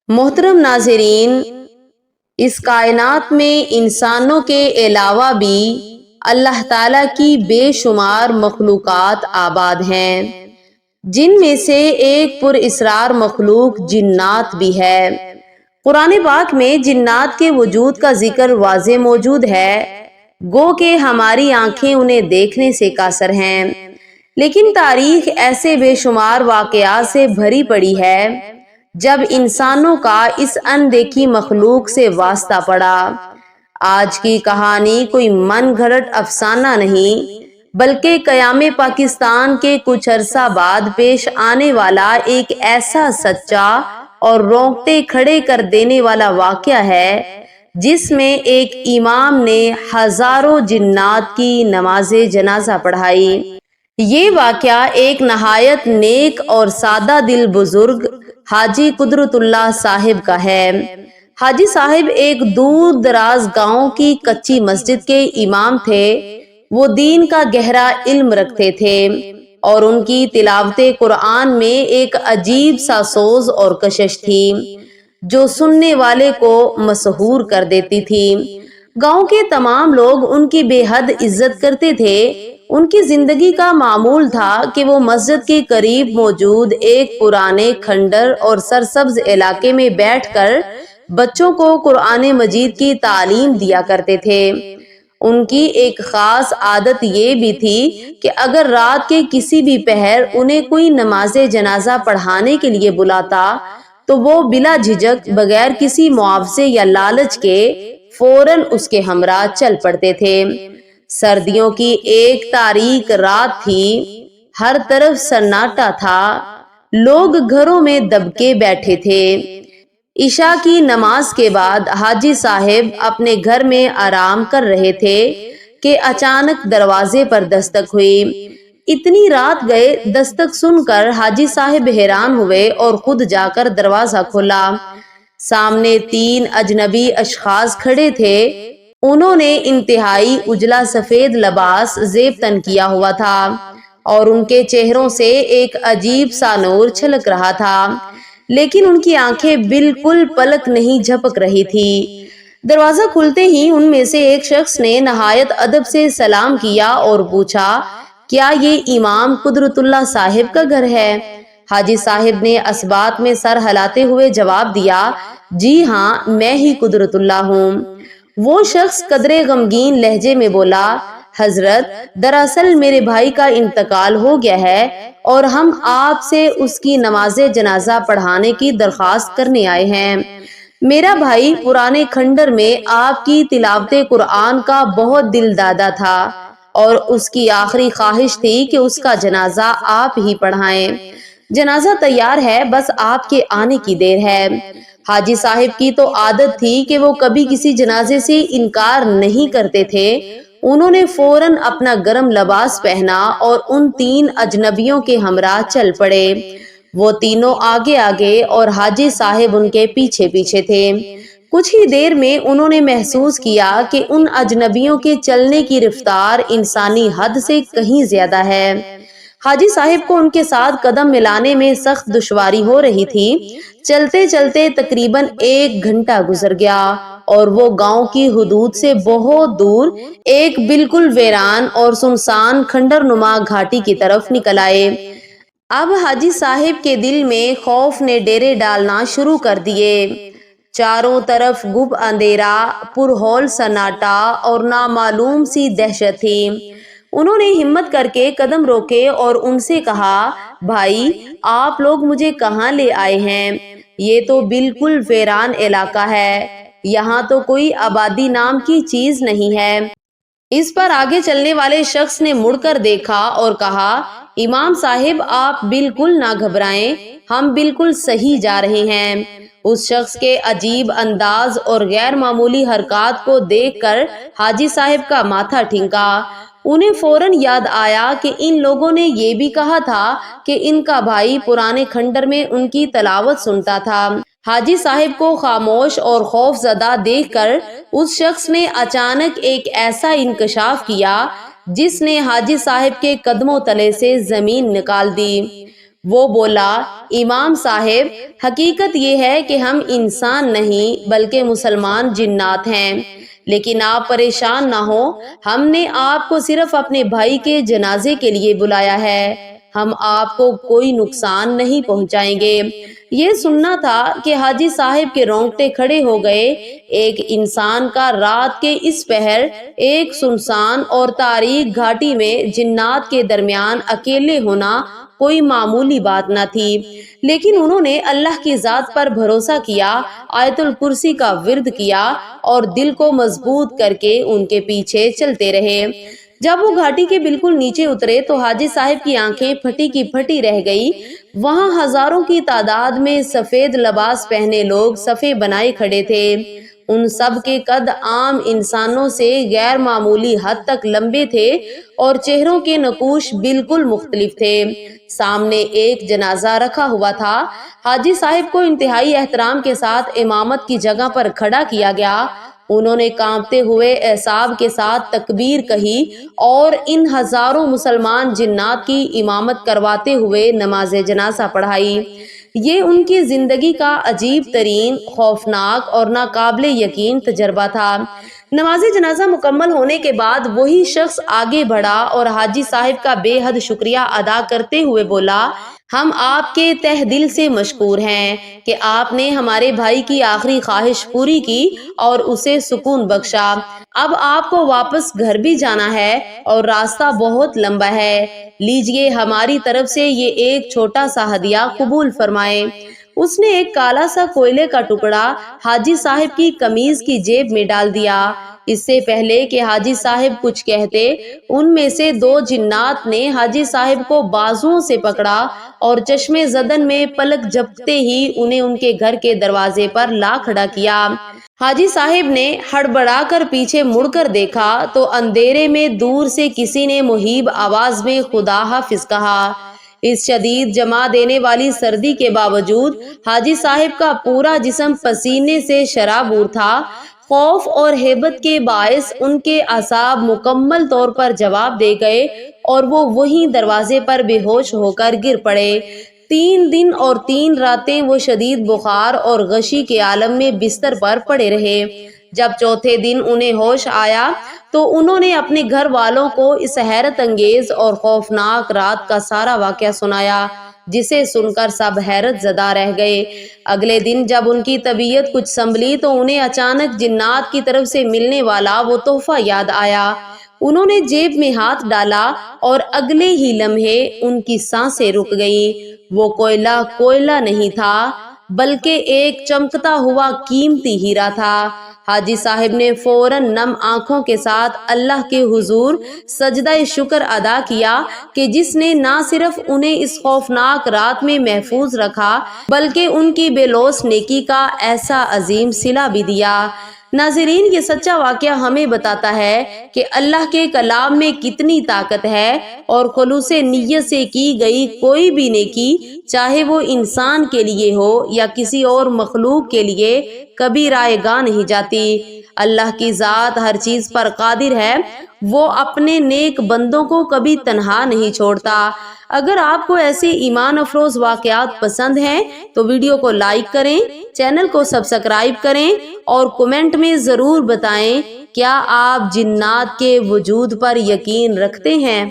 محترم ناظرین، اس کائنات میں انسانوں کے علاوہ بھی اللہ تعالیٰ کی بے شمار مخلوقات آباد ہیں، جن میں سے ایک پر اسرار مخلوق جنات بھی ہے۔ قرآن پاک میں جنات کے وجود کا ذکر واضح موجود ہے، گو کہ ہماری آنکھیں انہیں دیکھنے سے قاصر ہیں، لیکن تاریخ ایسے بے شمار واقعات سے بھری پڑی ہے جب انسانوں کا اس اندیکھی مخلوق سے واسطہ پڑا۔ آج کی کہانی کوئی من گھڑت افسانہ نہیں، بلکہ قیام پاکستان کے کچھ عرصہ بعد پیش آنے والا ایک ایسا سچا اور رونگٹے کھڑے کر دینے والا واقعہ ہے جس میں ایک امام نے ہزاروں جنات کی نماز جنازہ پڑھائی۔ یہ واقعہ ایک نہایت نیک اور سادہ دل بزرگ حاجی قدرت اللہ صاحب کا ہے۔ حاجی صاحب ایک دور دراز گاؤں کی کچی مسجد کے امام تھے۔ وہ دین کا گہرا علم رکھتے تھے اور ان کی تلاوت قرآن میں ایک عجیب سا سوز اور کشش تھی جو سننے والے کو مسحور کر دیتی تھی۔ گاؤں کے تمام لوگ ان کی بے حد عزت کرتے تھے۔ ان کی زندگی کا معمول تھا کہ وہ مسجد کے قریب موجود ایک پرانے کھنڈر اور سرسبز علاقے میں بیٹھ کر بچوں کو قرآن مجید کی تعلیم دیا کرتے تھے۔ ان کی ایک خاص عادت یہ بھی تھی کہ اگر رات کے کسی بھی پہر انہیں کوئی نماز جنازہ پڑھانے کے لیے بلاتا تو وہ بلا جھجک بغیر کسی معاوضے یا لالچ کے فوراً اس کے ہمراہ چل پڑتے تھے۔ سردیوں کی ایک تاریک رات تھی، ہر طرف سناٹا تھا، لوگ گھروں میں دب کے بیٹھے تھے۔ عشاء کی نماز کے بعد حاجی صاحب اپنے گھر میں آرام کر رہے تھے کہ اچانک دروازے پر دستک ہوئی۔ اتنی رات گئے، دستک سن کر حاجی صاحب حیران ہوئے اور خود جا کر دروازہ کھولا۔ سامنے 3 اجنبی اشخاص کھڑے تھے۔ انہوں نے انتہائی اجلا سفید لباس زیب تن کیا ہوا تھا اور ان کے چہروں سے ایک عجیب سا نور چھلک رہا تھا، لیکن ان کی آنکھیں بالکل پلک نہیں جھپک رہی تھی۔ دروازہ کھلتے ہی ان میں سے ایک شخص نے نہایت ادب سے سلام کیا اور پوچھا، کیا یہ امام قدرت اللہ صاحب کا گھر ہے؟ حاجی صاحب نے اثبات میں سر ہلاتے ہوئے جواب دیا، جی ہاں، میں ہی قدرت اللہ ہوں۔ وہ شخص قدرے غمگین لہجے میں بولا، حضرت، دراصل میرے بھائی کا انتقال ہو گیا ہے اور ہم آپ سے اس کی نماز جنازہ پڑھانے کی درخواست کرنے آئے ہیں۔ میرا بھائی پرانے کھنڈر میں آپ کی تلاوت قرآن کا بہت دل دادا تھا اور اس کی آخری خواہش تھی کہ اس کا جنازہ آپ ہی پڑھائیں۔ جنازہ تیار ہے، بس آپ کے آنے کی دیر ہے۔ حاجی صاحب کی تو عادت تھی کہ وہ کبھی کسی جنازے سے انکار نہیں کرتے تھے۔ انہوں نے فوراً اپنا گرم لباس پہنا اور ان 3 اجنبیوں کے ہمراہ چل پڑے۔ وہ تینوں آگے آگے اور حاجی صاحب ان کے پیچھے پیچھے تھے۔ کچھ ہی دیر میں انہوں نے محسوس کیا کہ ان اجنبیوں کے چلنے کی رفتار انسانی حد سے کہیں زیادہ ہے۔ حاجی صاحب کو ان کے ساتھ قدم ملانے میں سخت دشواری ہو رہی تھی۔ چلتے چلتے تقریباً 1 گھنٹہ گزر گیا اور وہ گاؤں کی حدود سے بہت دور ایک بالکل ویران اور سنسان کھنڈر نما گھاٹی کی طرف نکل آئے۔ اب حاجی صاحب کے دل میں خوف نے ڈیرے ڈالنا شروع کر دیے۔ چاروں طرف گپ اندھیرا، پرہول سناٹا اور نامعلوم سی دہشت تھی۔ انہوں نے ہمت کر کے قدم روکے اور ان سے کہا، بھائی، آپ لوگ مجھے کہاں لے آئے ہیں؟ یہ تو بالکل ویران علاقہ ہے، یہاں تو کوئی آبادی نام کی چیز نہیں ہے۔ اس پر آگے چلنے والے شخص نے مڑ کر دیکھا اور کہا، امام صاحب، آپ بالکل نہ گھبرائیں، ہم بالکل صحیح جا رہے ہیں۔ اس شخص کے عجیب انداز اور غیر معمولی حرکات کو دیکھ کر حاجی صاحب کا ماتھا ٹھنکا۔ انہیں فوراً یاد آیا کہ ان لوگوں نے یہ بھی کہا تھا کہ ان کا بھائی پرانے کھنڈر میں ان کی تلاوت سنتا تھا۔ حاجی صاحب کو خاموش اور خوف زدہ دیکھ کر اس شخص نے اچانک ایک ایسا انکشاف کیا جس نے حاجی صاحب کے قدموں تلے سے زمین نکال دی۔ وہ بولا، امام صاحب، حقیقت یہ ہے کہ ہم انسان نہیں بلکہ مسلمان جنات ہیں، لیکن آپ پریشان نہ ہو، ہم نے آپ کو صرف اپنے بھائی کے جنازے کے لیے بلایا ہے، ہم آپ کو کوئی نقصان نہیں پہنچائیں گے۔ یہ سننا تھا کہ حاجی صاحب کے رونگٹے کھڑے ہو گئے۔ ایک انسان کا رات کے اس پہر ایک سنسان اور تاریک گھاٹی میں جنات کے درمیان اکیلے ہونا کوئی معمولی بات نہ تھی، لیکن انہوں نے اللہ کی ذات پر بھروسہ کیا، آیت الکرسی کا ورد کیا اور دل کو مضبوط کر کے ان کے پیچھے چلتے رہے۔ جب وہ گھاٹی کے بالکل نیچے اترے تو حاجی صاحب کی آنکھیں پھٹی کی پھٹی رہ گئی۔ وہاں ہزاروں کی تعداد میں سفید لباس پہنے لوگ صفیں بنائے کھڑے تھے۔ ان سب کے قد عام انسانوں سے غیر معمولی حد تک لمبے تھے اور چہروں کے نقوش بالکل مختلف تھے۔ سامنے ایک جنازہ رکھا ہوا تھا۔ حاجی صاحب کو انتہائی احترام کے ساتھ امامت کی جگہ پر کھڑا کیا گیا۔ انہوں نے کانپتے ہوئے اعصاب کے ساتھ تکبیر کہی اور ان ہزاروں مسلمان جنات کی امامت کرواتے ہوئے نماز جنازہ پڑھائی۔ یہ ان کی زندگی کا عجیب ترین، خوفناک اور ناقابل یقین تجربہ تھا۔ نماز جنازہ مکمل ہونے کے بعد وہی شخص آگے بڑھا اور حاجی صاحب کا بے حد شکریہ ادا کرتے ہوئے بولا، ہم آپ کے تہ دل سے مشکور ہیں کہ آپ نے ہمارے بھائی کی آخری خواہش پوری کی اور اسے سکون بخشا۔ اب آپ کو واپس گھر بھی جانا ہے اور راستہ بہت لمبا ہے، لیجئے ہماری طرف سے یہ ایک چھوٹا سا ہدیہ قبول فرمائیں۔ اس نے ایک کالا سا کوئلے کا ٹکڑا حاجی صاحب کی قمیض کی جیب میں ڈال دیا۔ اس سے پہلے کہ حاجی صاحب کچھ کہتے، ان میں سے دو جنات نے حاجی صاحب کو بازوؤں سے پکڑا اور چشمے زدن میں پلک جھپکتے ہی انہیں ان کے گھر کے دروازے پر لا کھڑا کیا۔ حاجی صاحب نے ہڑبڑا کر پیچھے مڑ کر دیکھا تو اندھیرے میں دور سے کسی نے مہیب آواز میں خدا حافظ کہا۔ اس شدید جما دینے والی سردی کے باوجود حاجی صاحب کا پورا جسم پسینے سے شرابور تھا۔ خوف اور ہیبت کے باعث ان کے اعصاب مکمل طور پر جواب دے گئے اور وہ وہیں دروازے پر بے ہوش ہو کر گر پڑے۔ 3 دن اور 3 راتیں وہ شدید بخار اور غشی کے عالم میں بستر پر پڑے رہے۔ جب چوتھے دن انہیں ہوش آیا تو انہوں نے اپنے گھر والوں کو اس حیرت انگیز اور خوفناک رات کا سارا واقعہ سنایا، جسے سن کر سب حیرت زدہ رہ گئے۔ اگلے دن جب ان کی طبیعت کچھ سنبھلی تو انہیں اچانک جنات کی طرف سے ملنے والا وہ تحفہ یاد آیا۔ انہوں نے جیب میں ہاتھ ڈالا اور اگلے ہی لمحے ان کی سانسیں رک گئیں۔ وہ کوئلہ نہیں تھا بلکہ ایک چمکتا ہوا قیمتی ہیرا تھا۔ حاجی صاحب نے فوراً نم آنکھوں کے ساتھ اللہ کے حضور سجدہ شکر ادا کیا کہ جس نے نہ صرف انہیں اس خوفناک رات میں محفوظ رکھا بلکہ ان کی بے لوث نیکی کا ایسا عظیم صلہ بھی دیا۔ ناظرین، یہ سچا واقعہ ہمیں بتاتا ہے کہ اللہ کے کلام میں کتنی طاقت ہے اور خلوص نیت سے کی گئی کوئی بھی نیکی، چاہے وہ انسان کے لیے ہو یا کسی اور مخلوق کے لیے، کبھی رائے گاہ نہیں جاتی۔ اللہ کی ذات ہر چیز پر قادر ہے، وہ اپنے نیک بندوں کو کبھی تنہا نہیں چھوڑتا۔ اگر آپ کو ایسے ایمان افروز واقعات پسند ہیں تو ویڈیو کو لائک کریں، چینل کو سبسکرائب کریں اور کمنٹ میں ضرور بتائیں کیا آپ جنات کے وجود پر یقین رکھتے ہیں۔